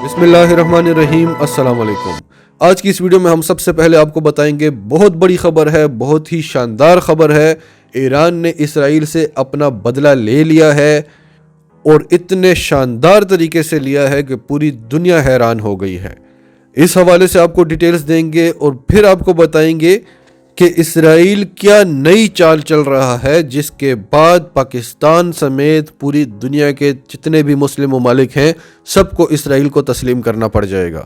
بسم اللہ الرحمن الرحیم، السلام علیکم۔ آج کی اس ویڈیو میں ہم سب سے پہلے آپ کو بتائیں گے بہت بڑی خبر ہے، بہت ہی شاندار خبر ہے۔ ایران نے اسرائیل سے اپنا بدلہ لے لیا ہے اور اتنے شاندار طریقے سے لیا ہے کہ پوری دنیا حیران ہو گئی ہے۔ اس حوالے سے آپ کو ڈیٹیلز دیں گے اور پھر آپ کو بتائیں گے کہ اسرائیل کیا نئی چال چل رہا ہے، جس کے بعد پاکستان سمیت پوری دنیا کے جتنے بھی مسلم ممالک ہیں سب کو اسرائیل کو تسلیم کرنا پڑ جائے گا۔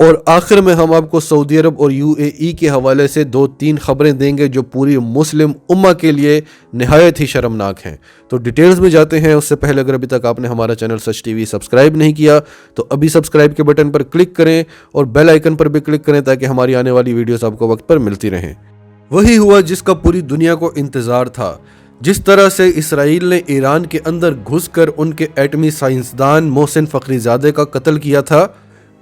اور آخر میں ہم آپ کو سعودی عرب اور UAE کے حوالے سے 2-3 خبریں دیں گے جو پوری مسلم امہ کے لیے نہایت ہی شرمناک ہیں۔ تو ڈیٹیلز میں جاتے ہیں۔ اس سے پہلے اگر ابھی تک آپ نے ہمارا چینل سچ ٹی وی سبسکرائب نہیں کیا تو ابھی سبسکرائب کے بٹن پر کلک کریں اور بیل آئیکن پر بھی کلک کریں تاکہ ہماری آنے والی ویڈیوز آپ کو وقت پر ملتی رہیں۔ وہی ہوا جس کا پوری دنیا کو انتظار تھا۔ جس طرح سے اسرائیل نے ایران کے اندر گھس کر ان کے ایٹمی سائنسدان محسن فخری زادے کا قتل کیا تھا،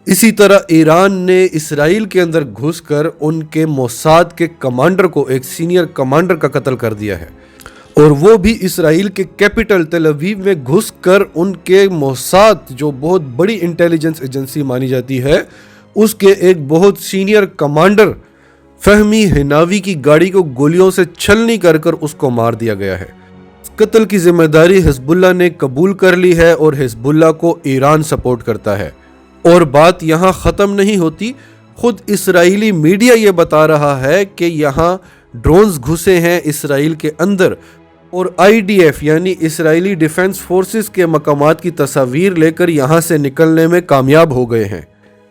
اسی طرح ایران نے اسرائیل کے اندر گھس کر ان کے موساد کے کمانڈر کو، ایک سینئر کمانڈر کا قتل کر دیا ہے، اور وہ بھی اسرائیل کے کیپٹل تل ابیب میں گھس کر ان کے موساد، جو بہت بڑی انٹیلیجنس ایجنسی مانی جاتی ہے، اس کے ایک بہت سینئر کمانڈر فہمی ہناوی کی گاڑی کو گولیوں سے چھلنی کر کر اس کو مار دیا گیا ہے۔ اس قتل کی ذمہ داری حزب اللہ نے قبول کر لی ہے اور حزب اللہ کو ایران سپورٹ کرتا ہے۔ اور بات یہاں ختم نہیں ہوتی، خود اسرائیلی میڈیا یہ بتا رہا ہے کہ یہاں ڈرونز گھسے ہیں اسرائیل کے اندر، اور IDF یعنی اسرائیلی ڈیفنس فورسز کے مقامات کی تصاویر لے کر یہاں سے نکلنے میں کامیاب ہو گئے ہیں۔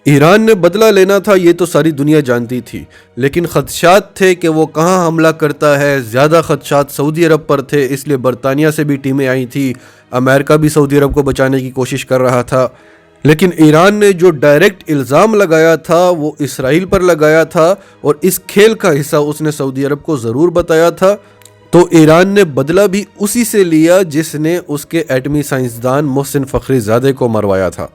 ایران نے بدلہ لینا تھا، یہ تو ساری دنیا جانتی تھی، لیکن خدشات تھے کہ وہ کہاں حملہ کرتا ہے۔ زیادہ خدشات سعودی عرب پر تھے، اس لیے برطانیہ سے بھی ٹیمیں آئی تھی، امریکہ بھی سعودی عرب کو بچانے کی کوشش کر رہا تھا، لیکن ایران نے جو ڈائریکٹ الزام لگایا تھا وہ اسرائیل پر لگایا تھا، اور اس کھیل کا حصہ اس نے سعودی عرب کو ضرور بتایا تھا۔ تو ایران نے بدلہ بھی اسی سے لیا جس نے اس کے ایٹمی سائنسدان محسن فخری زادے کو مروایا تھا۔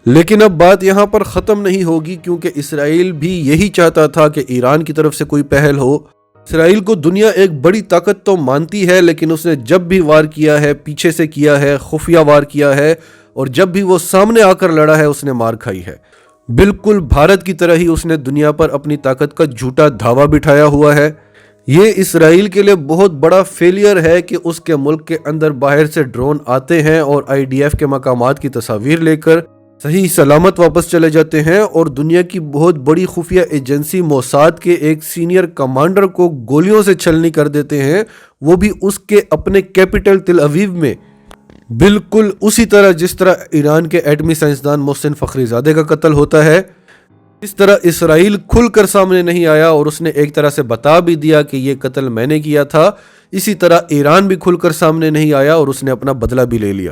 لیکن اب بات یہاں پر ختم نہیں ہوگی، کیونکہ اسرائیل بھی یہی چاہتا تھا کہ ایران کی طرف سے کوئی پہل ہو۔ اسرائیل کو دنیا ایک بڑی طاقت تو مانتی ہے، لیکن اس نے جب بھی وار کیا ہے پیچھے سے کیا ہے، خفیہ وار کیا ہے، اور جب بھی وہ سامنے آ کر لڑا ہے اس نے مار کھائی ہے۔ بالکل بھارت کی طرح ہی اس نے دنیا پر اپنی طاقت کا جھوٹا دھاوا بٹھایا ہوا ہے۔ یہ اسرائیل کے لیے بہت بڑا فیلئر ہے کہ اس کے ملک کے اندر باہر سے ڈرون آتے ہیں اور IDF کے مقامات کی تصاویر لے کر صحیح سلامت واپس چلے جاتے ہیں، اور دنیا کی بہت بڑی خفیہ ایجنسی موساد کے ایک سینئر کمانڈر کو گولیوں سے چھلنی کر دیتے ہیں، وہ بھی اس کے اپنے کیپٹل تل ابیب میں، بالکل اسی طرح جس طرح ایران کے ایٹمی سائنسدان محسن فخری زادے کا قتل ہوتا ہے۔ اس طرح اسرائیل کھل کر سامنے نہیں آیا اور اس نے ایک طرح سے بتا بھی دیا کہ یہ قتل میں نے کیا تھا، اسی طرح ایران بھی کھل کر سامنے نہیں آیا اور اس نے اپنا بدلہ بھی لے لیا۔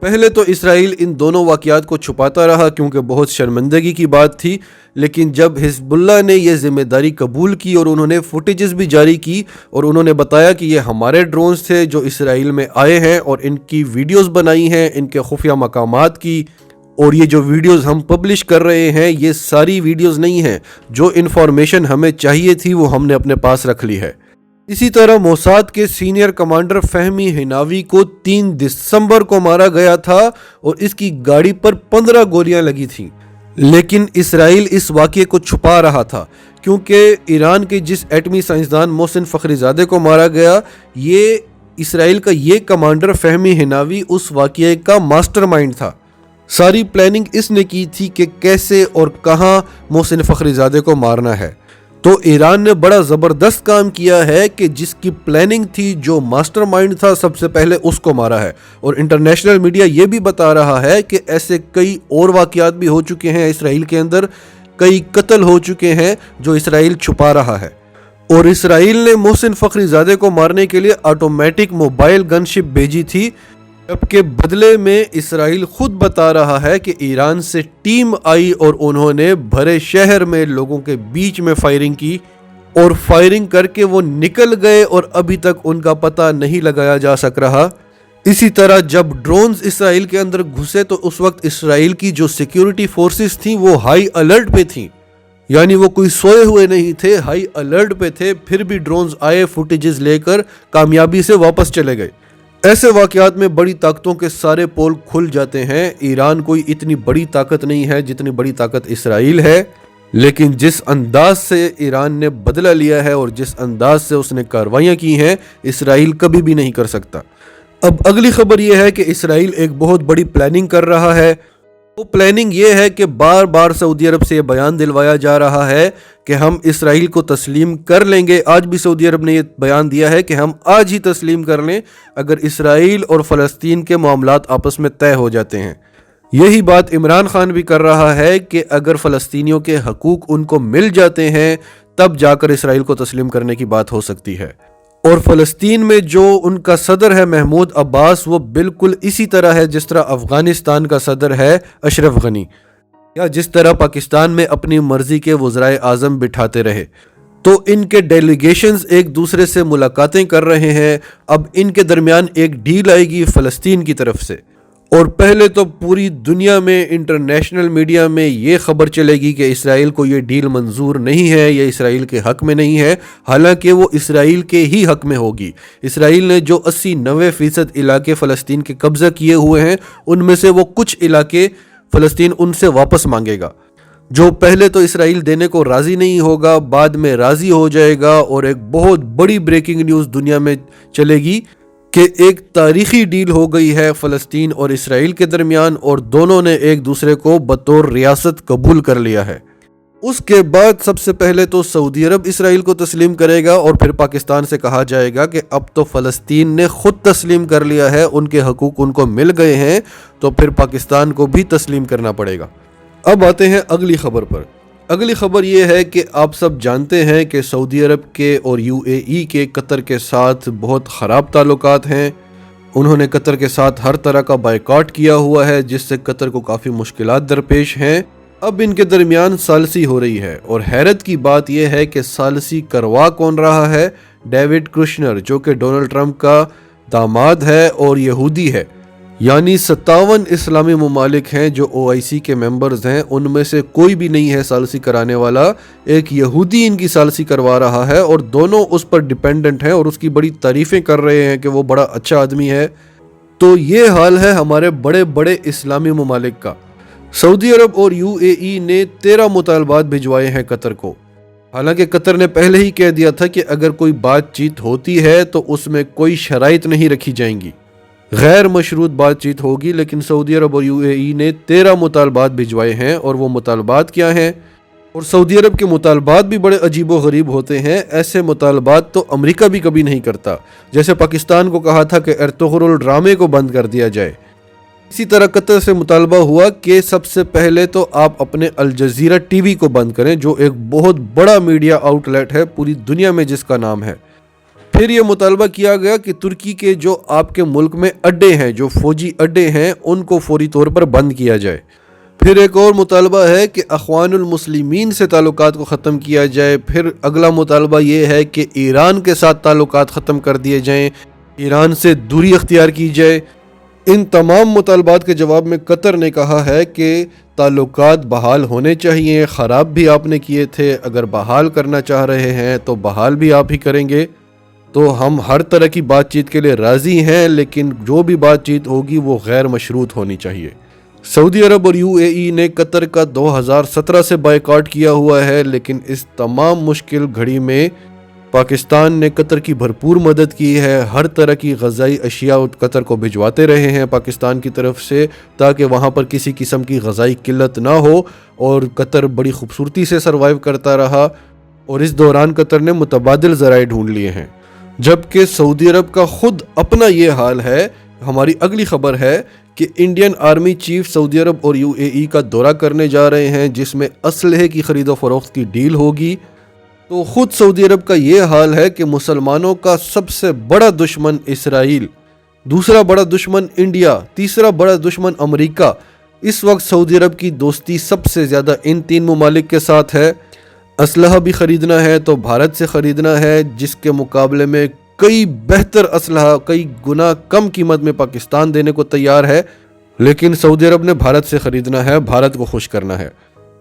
پہلے تو اسرائیل ان دونوں واقعات کو چھپاتا رہا کیونکہ بہت شرمندگی کی بات تھی، لیکن جب حزب اللہ نے یہ ذمہ داری قبول کی اور انہوں نے فوٹیجز بھی جاری کی اور انہوں نے بتایا کہ یہ ہمارے ڈرونز تھے جو اسرائیل میں آئے ہیں، اور ان کی ویڈیوز بنائی ہیں ان کے خفیہ مقامات کی، اور یہ جو ویڈیوز ہم پبلش کر رہے ہیں یہ ساری ویڈیوز نہیں ہیں، جو انفارمیشن ہمیں چاہیے تھی وہ ہم نے اپنے پاس رکھ لی ہے۔ اسی طرح موساد کے سینئر کمانڈر فہمی ہناوی کو 3 دسمبر کو مارا گیا تھا اور اس کی گاڑی پر 15 گولیاں لگی تھیں، لیکن اسرائیل اس واقعے کو چھپا رہا تھا کیونکہ ایران کے جس ایٹمی سائنسدان محسن فخری زادے کو مارا گیا، یہ اسرائیل کا یہ کمانڈر فہمی ہناوی اس واقعے کا ماسٹر مائنڈ تھا۔ ساری پلاننگ اس نے کی تھی کہ کیسے اور کہاں محسن فخری زادے کو مارنا ہے۔ تو ایران نے بڑا زبردست کام کیا ہے کہ جس کی پلاننگ تھی، جو ماسٹر مائنڈ تھا، سب سے پہلے اس کو مارا ہے، اور انٹرنیشنل میڈیا یہ بھی بتا رہا ہے کہ ایسے کئی اور واقعات بھی ہو چکے ہیں اسرائیل کے اندر، کئی قتل ہو چکے ہیں جو اسرائیل چھپا رہا ہے۔ اور اسرائیل نے محسن فخری زادے کو مارنے کے لیے آٹومیٹک موبائل گن شپ بھیجی تھی، جبکہ بدلے میں اسرائیل خود بتا رہا ہے کہ ایران سے ٹیم آئی اور انہوں نے بھرے شہر میں لوگوں کے بیچ میں فائرنگ کی، اور فائرنگ کر کے وہ نکل گئے اور ابھی تک ان کا پتہ نہیں لگایا جا سک رہا۔ اسی طرح جب ڈرونز اسرائیل کے اندر گھسے تو اس وقت اسرائیل کی جو سیکیورٹی فورسز تھیں وہ ہائی الرٹ پہ تھیں، یعنی وہ کوئی سوئے ہوئے نہیں تھے، ہائی الرٹ پہ تھے، پھر بھی ڈرونز آئے فوٹیجز لے کر کامیابی سے واپس چلے گئے۔ ایسے واقعات میں بڑی طاقتوں کے سارے پول کھل جاتے ہیں۔ ایران کوئی اتنی بڑی طاقت نہیں ہے جتنی بڑی طاقت اسرائیل ہے، لیکن جس انداز سے ایران نے بدلہ لیا ہے اور جس انداز سے اس نے کارروائیاں کی ہیں، اسرائیل کبھی بھی نہیں کر سکتا۔ اب اگلی خبر یہ ہے کہ اسرائیل ایک بہت بڑی پلاننگ کر رہا ہے۔ وہ پلاننگ یہ ہے کہ بار بار سعودی عرب سے یہ بیان دلوایا جا رہا ہے کہ ہم اسرائیل کو تسلیم کر لیں گے۔ آج بھی سعودی عرب نے یہ بیان دیا ہے کہ ہم آج ہی تسلیم کر لیں اگر اسرائیل اور فلسطین کے معاملات آپس میں طے ہو جاتے ہیں۔ یہی بات عمران خان بھی کر رہا ہے کہ اگر فلسطینیوں کے حقوق ان کو مل جاتے ہیں تب جا کر اسرائیل کو تسلیم کرنے کی بات ہو سکتی ہے۔ اور فلسطین میں جو ان کا صدر ہے محمود عباس، وہ بالکل اسی طرح ہے جس طرح افغانستان کا صدر ہے اشرف غنی، یا جس طرح پاکستان میں اپنی مرضی کے وزرائے اعظم بٹھاتے رہے۔ تو ان کے ڈیلیگیشنز ایک دوسرے سے ملاقاتیں کر رہے ہیں۔ اب ان کے درمیان ایک ڈیل آئے گی فلسطین کی طرف سے، اور پہلے تو پوری دنیا میں انٹرنیشنل میڈیا میں یہ خبر چلے گی کہ اسرائیل کو یہ ڈیل منظور نہیں ہے، یہ اسرائیل کے حق میں نہیں ہے، حالانکہ وہ اسرائیل کے ہی حق میں ہوگی۔ اسرائیل نے جو 80-90% علاقے فلسطین کے قبضہ کیے ہوئے ہیں، ان میں سے وہ کچھ علاقے فلسطین ان سے واپس مانگے گا، جو پہلے تو اسرائیل دینے کو راضی نہیں ہوگا، بعد میں راضی ہو جائے گا، اور ایک بہت بڑی بریکنگ نیوز دنیا میں چلے گی کہ ایک تاریخی ڈیل ہو گئی ہے فلسطین اور اسرائیل کے درمیان، اور دونوں نے ایک دوسرے کو بطور ریاست قبول کر لیا ہے۔ اس کے بعد سب سے پہلے تو سعودی عرب اسرائیل کو تسلیم کرے گا، اور پھر پاکستان سے کہا جائے گا کہ اب تو فلسطین نے خود تسلیم کر لیا ہے، ان کے حقوق ان کو مل گئے ہیں، تو پھر پاکستان کو بھی تسلیم کرنا پڑے گا۔ اب آتے ہیں اگلی خبر پر۔ اگلی خبر یہ ہے کہ آپ سب جانتے ہیں کہ سعودی عرب کے اور UAE کے قطر کے ساتھ بہت خراب تعلقات ہیں۔ انہوں نے قطر کے ساتھ ہر طرح کا بائیکاٹ کیا ہوا ہے، جس سے قطر کو کافی مشکلات درپیش ہیں۔ اب ان کے درمیان ثالثی ہو رہی ہے، اور حیرت کی بات یہ ہے کہ ثالثی کروا کون رہا ہے؟ ڈیوڈ کشنر، جو کہ ڈونلڈ ٹرمپ کا داماد ہے اور یہودی ہے۔ یعنی 57 اسلامی ممالک ہیں جو OIC کے ممبرز ہیں، ان میں سے کوئی بھی نہیں ہے ثالثی کرانے والا۔ ایک یہودی ان کی ثالثی کروا رہا ہے، اور دونوں اس پر ڈیپینڈنٹ ہیں اور اس کی بڑی تعریفیں کر رہے ہیں کہ وہ بڑا اچھا آدمی ہے۔ تو یہ حال ہے ہمارے بڑے بڑے اسلامی ممالک کا۔ سعودی عرب اور UAE نے 13 مطالبات بھجوائے ہیں قطر کو، حالانکہ قطر نے پہلے ہی کہہ دیا تھا کہ اگر کوئی بات چیت ہوتی ہے تو اس میں کوئی شرائط نہیں رکھی جائیں گی، غیر مشروط بات چیت ہوگی۔ لیکن سعودی عرب اور UAE نے 13 مطالبات بھجوائے ہیں، اور وہ مطالبات کیا ہیں؟ اور سعودی عرب کے مطالبات بھی بڑے عجیب و غریب ہوتے ہیں۔ ایسے مطالبات تو امریکہ بھی کبھی نہیں کرتا، جیسے پاکستان کو کہا تھا کہ ارطغرل ڈرامے کو بند کر دیا جائے، اسی طرح قطر سے مطالبہ ہوا کہ سب سے پہلے تو آپ اپنے الجزیرہ TV کو بند کریں، جو ایک بہت بڑا میڈیا آؤٹ لیٹ ہے پوری دنیا میں جس کا نام ہے۔ پھر یہ مطالبہ کیا گیا کہ ترکی کے جو آپ کے ملک میں اڈے ہیں، جو فوجی اڈے ہیں، ان کو فوری طور پر بند کیا جائے۔ پھر ایک اور مطالبہ ہے کہ اخوان المسلمین سے تعلقات کو ختم کیا جائے۔ پھر اگلا مطالبہ یہ ہے کہ ایران کے ساتھ تعلقات ختم کر دیے جائیں، ایران سے دوری اختیار کی جائے۔ ان تمام مطالبات کے جواب میں قطر نے کہا ہے کہ تعلقات بحال ہونے چاہیے، خراب بھی آپ نے کیے تھے، اگر بحال کرنا چاہ رہے ہیں تو بحال بھی آپ ہی کریں گے۔ تو ہم ہر طرح کی بات چیت کے لیے راضی ہیں، لیکن جو بھی بات چیت ہوگی وہ غیر مشروط ہونی چاہیے۔ سعودی عرب اور UAE نے قطر کا 2017 سے بائیکاٹ کیا ہوا ہے، لیکن اس تمام مشکل گھڑی میں پاکستان نے قطر کی بھرپور مدد کی ہے۔ ہر طرح کی غذائی اشیاء قطر کو بھجواتے رہے ہیں پاکستان کی طرف سے، تاکہ وہاں پر کسی قسم کی غذائی قلت نہ ہو، اور قطر بڑی خوبصورتی سے سروائیو کرتا رہا، اور اس دوران قطر نے متبادل ذرائع ڈھونڈ لیے ہیں۔ جبکہ سعودی عرب کا خود اپنا یہ حال ہے۔ ہماری اگلی خبر ہے کہ انڈین آرمی چیف سعودی عرب اور UAE کا دورہ کرنے جا رہے ہیں، جس میں اسلحے کی خرید و فروخت کی ڈیل ہوگی۔ تو خود سعودی عرب کا یہ حال ہے کہ مسلمانوں کا سب سے بڑا دشمن اسرائیل، دوسرا بڑا دشمن انڈیا، تیسرا بڑا دشمن امریکہ۔ اس وقت سعودی عرب کی دوستی سب سے زیادہ ان 3 ممالک کے ساتھ ہے۔ اسلحہ بھی خریدنا ہے تو بھارت سے خریدنا ہے، جس کے مقابلے میں کئی بہتر اسلحہ کئی گنا کم قیمت میں پاکستان دینے کو تیار ہے، لیکن سعودی عرب نے بھارت سے خریدنا ہے، بھارت کو خوش کرنا ہے۔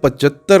75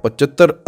75